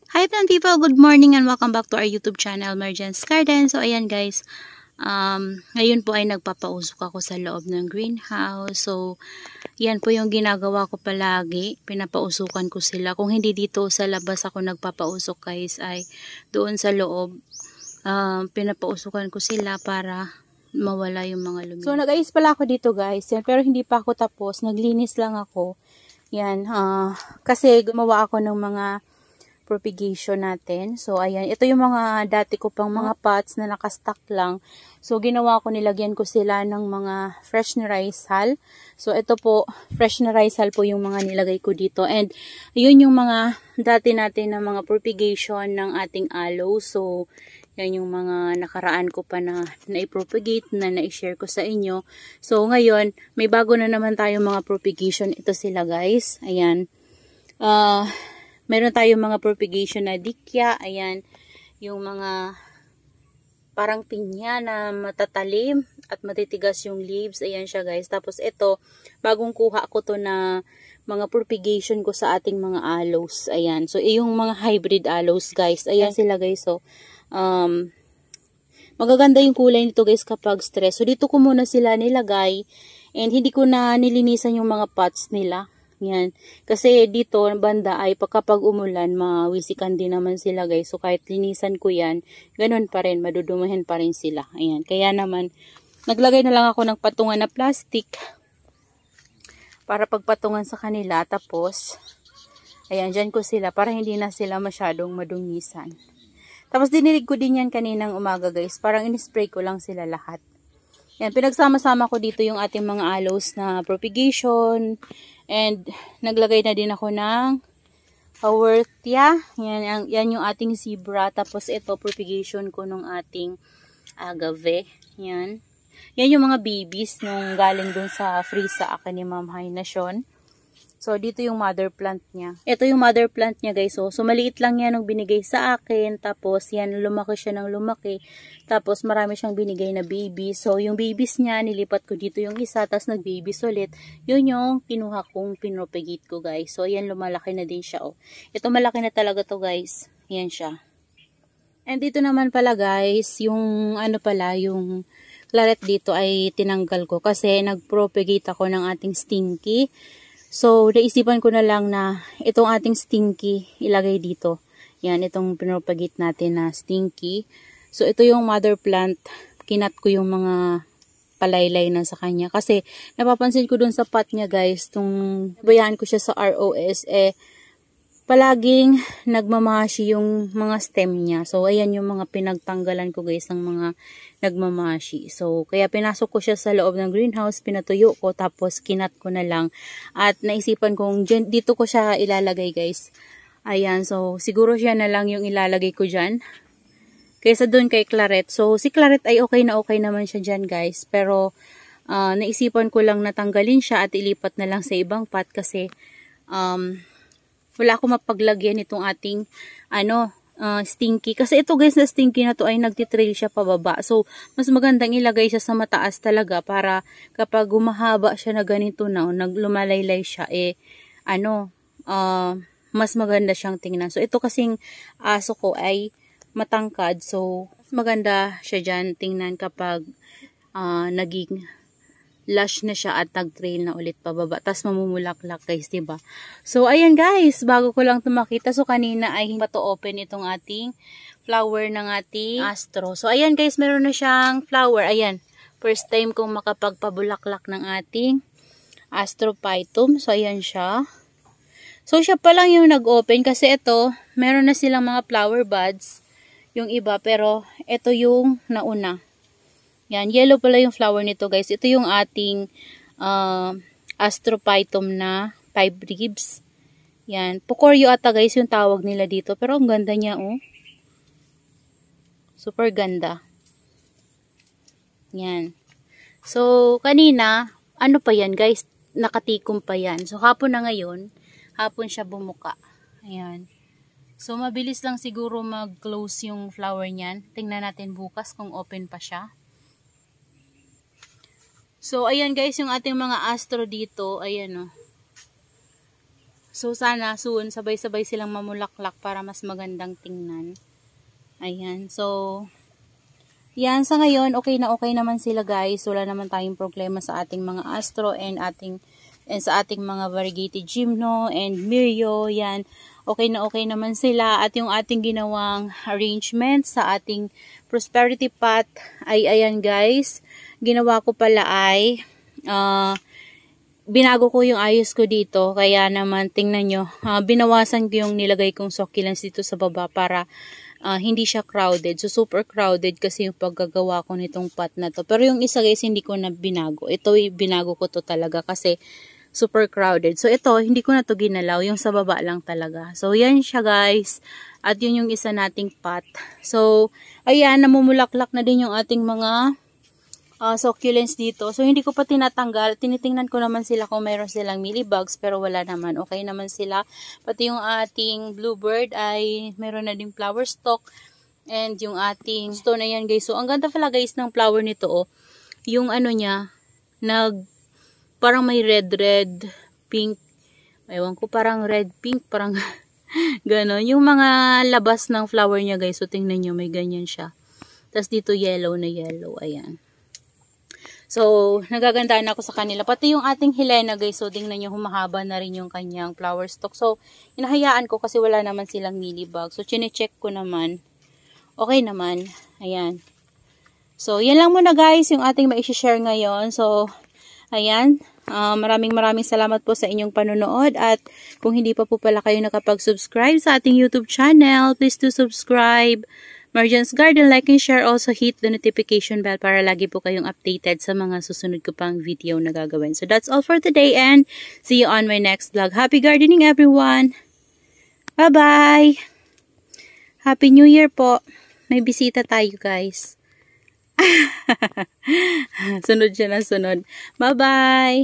Hi plant people, good morning and welcome back to our YouTube channel, Mergence Garden. So ayan guys, ngayon po ay nagpapausok ako sa loob ng greenhouse. So yan po yung ginagawa ko palagi, pinapausukan ko sila. Kung hindi dito sa labas ako nagpapausok guys, ay doon sa loob, pinapausukan ko sila para mawala yung mga lumi. So nag-ayos pala ako dito guys, yan, pero hindi pa ako tapos, naglinis lang ako. Yan, kasi gumawa ako ng mga propagation natin. So, ayan. Ito yung mga dati ko pang mga pots na nakastock lang. So, ginawa ko, nilagyan ko sila ng mga fresh na rice hull. So, ito po, fresh na rice hull po yung mga nilagay ko dito. And, yun yung mga dati natin na mga propagation ng ating aloe. So, yan yung mga nakaraan ko pa na na-propagate, na na-share ko sa inyo. So, ngayon, may bago na naman tayong mga propagation. Ito sila, guys. Ayan. Meron tayong mga propagation na dikya, ayan, yung mga parang pinya na matatalim at matitigas yung leaves, ayan siya guys. Tapos ito, bagong kuha ko to na mga propagation ko sa ating mga aloes, ayan. So, yung mga hybrid aloes guys, ayan sila guys, so, magaganda yung kulay nito guys kapag stress. So, dito ko muna sila nilagay, and hindi ko na nilinisan yung mga pots nila. Yan. Kasi dito, banda ay kapag umulan, mawisikan din naman sila guys. So, kahit linisan ko yan, ganun pa rin, madudumahin pa rin sila. Ayan. Kaya naman, naglagay na lang ako ng patungan na plastic para pagpatungan sa kanila. Tapos, ayan, dyan ko sila para hindi na sila masyadong madungisan. Tapos, dinilig ko din yan kaninang umaga guys. Parang in-spray ko lang sila lahat. Yan, pinagsama-sama ko dito yung ating mga aloes na propagation. And, naglagay na din ako ng Haworthia. Yan yung ating zebra. Tapos, ito, propagation ko nung ating agave. Yan. Yan yung mga babies nung galing dun sa free sa akin ni Ma'am Hainasyon. So, dito yung mother plant niya. Ito yung mother plant niya, guys. So, maliit lang yan nung binigay sa akin. Tapos, yan, lumaki siya ng lumaki. Tapos, marami siyang binigay na baby. So, yung babies niya, nilipat ko dito yung isa. Tapos, nag-babies ulit. Yun yung kinuha kong pinropagate ko, guys. So, yan, lumalaki na din siya, oh. Ito, malaki na talaga to, guys. Yan siya. And dito naman pala, guys, yung, yung claret dito ay tinanggal ko. Kasi, nag-propagate ako ng ating stinky. So, naisipan ko na lang na itong ating stinky ilagay dito. Yan, itong pinropagate natin na stinky. So, ito yung mother plant. Kinat ko yung mga palaylay na sa kanya. Kasi, napapansin ko dun sa pot niya guys, tung bayaan ko siya sa ROS, palaging nagmamashi yung mga stem niya. So, ayan yung mga pinagtanggalan ko guys ng mga nagmamashi. So, kaya pinasok ko siya sa loob ng greenhouse, pinatuyo ko, tapos kinat ko na lang. At naisipan kong dito ko siya ilalagay guys. Ayan, so siguro siya na lang yung ilalagay ko dyan. Kaysa dun kay Claret. So, si Claret ay okay na okay naman siya dyan guys. Pero, naisipan ko lang natanggalin siya at ilipat na lang sa ibang pot kasi, wala akong mapaglagyan itong ating stinky. Kasi ito guys na stinky na to ay nagtitrail siya pababa. So, mas magandang ilagay siya sa mataas talaga para kapag humahaba siya na ganito na, naglumalaylay siya, mas maganda siyang tingnan. So, ito kasing aso ko ay matangkad. So, mas maganda siya dyan tingnan kapag naging lush na siya at nag-trail na ulit pababa. Tapos mamumulaklak guys, diba? So, ayan guys, bago ko lang tumakita. So, kanina ay hindi pa to open itong ating flower ng ating astro. So, ayan guys, meron na siyang flower. Ayan, first time kong makapagpabulaklak ng ating astrophytum. So, ayan siya. So, siya pa lang yung nag-open kasi ito, meron na silang mga flower buds. Yung iba, pero ito yung nauna. Yan, yellow pala yung flower nito guys. Ito yung ating astrophytum na 5 ribs. Yan, Pucoreo ata guys yung tawag nila dito. Pero ang ganda niya oh. Super ganda. Yan. So, kanina, ano pa yan guys? Nakatikom pa yan. So, hapon na ngayon, hapon siya bumuka. Ayan. So, mabilis lang siguro mag-close yung flower niyan. Tingnan natin bukas kung open pa siya. So, ayan guys, yung ating mga astro dito, ayan o. So sana soon sabay-sabay silang mamulaklak para mas magandang tingnan. Ayan. So yan, sa ngayon, okay naman sila guys. Wala naman tayong problema sa ating mga astro and sa ating mga variegated gymno and Mirio. Yan, okay naman sila. At yung ating ginawang arrangement sa ating prosperity pot ay ayan guys. Ginawa ko pala ay binago ko yung ayos ko dito. Kaya naman, tingnan nyo, binawasan ko yung nilagay kong succulents dito sa baba para hindi siya crowded. So, super crowded kasi yung paggagawa ko nitong pot na to. Pero yung isa guys, hindi ko na binago. Ito, binago ko to talaga kasi super crowded. So, ito, hindi ko na to ginalaw. Yung sa baba lang talaga. So, yan siya guys. At yun yung isa nating pot. So, ayan, namumulaklak na din yung ating mga succulents dito. So, hindi ko pa tinatanggal. Tinitingnan ko naman sila kung mayroon silang mealybugs, pero wala naman. Okay naman sila. Pati yung ating bluebird ay mayroon na ding flower stalk. And yung ating stone na yan guys. So, ang ganda pala guys ng flower nito. Oh. Yung ano niya, parang may red, pink. Ewan ko, parang red, pink, parang ganon. Yung mga labas ng flower niya guys. So, tingnan nyo, may ganyan siya. Tapos dito yellow na yellow. Ayan. So, nagagandaan ako sa kanila. Pati yung ating Helena guys, so tingnan nyo, humahaba na rin yung kanyang flower stalk. So, hinahayaan ko kasi wala naman silang mealybug. So, chinecheck ko naman. Okay naman. Ayan. So, yan lang muna guys, yung ating ma-share ngayon. So, ayan. Maraming salamat po sa inyong panonood. At kung hindi pa po pala kayo nakapag-subscribe sa ating YouTube channel, please do subscribe. Marjan's Garden, like and share, also hit the notification bell para lagi po kayong updated sa mga susunod ko pang video na gagawin. So that's all for today and see you on my next vlog. Happy gardening everyone! Bye-bye! Happy New Year po! May bisita tayo guys. Sunod siya na sunod. Bye-bye!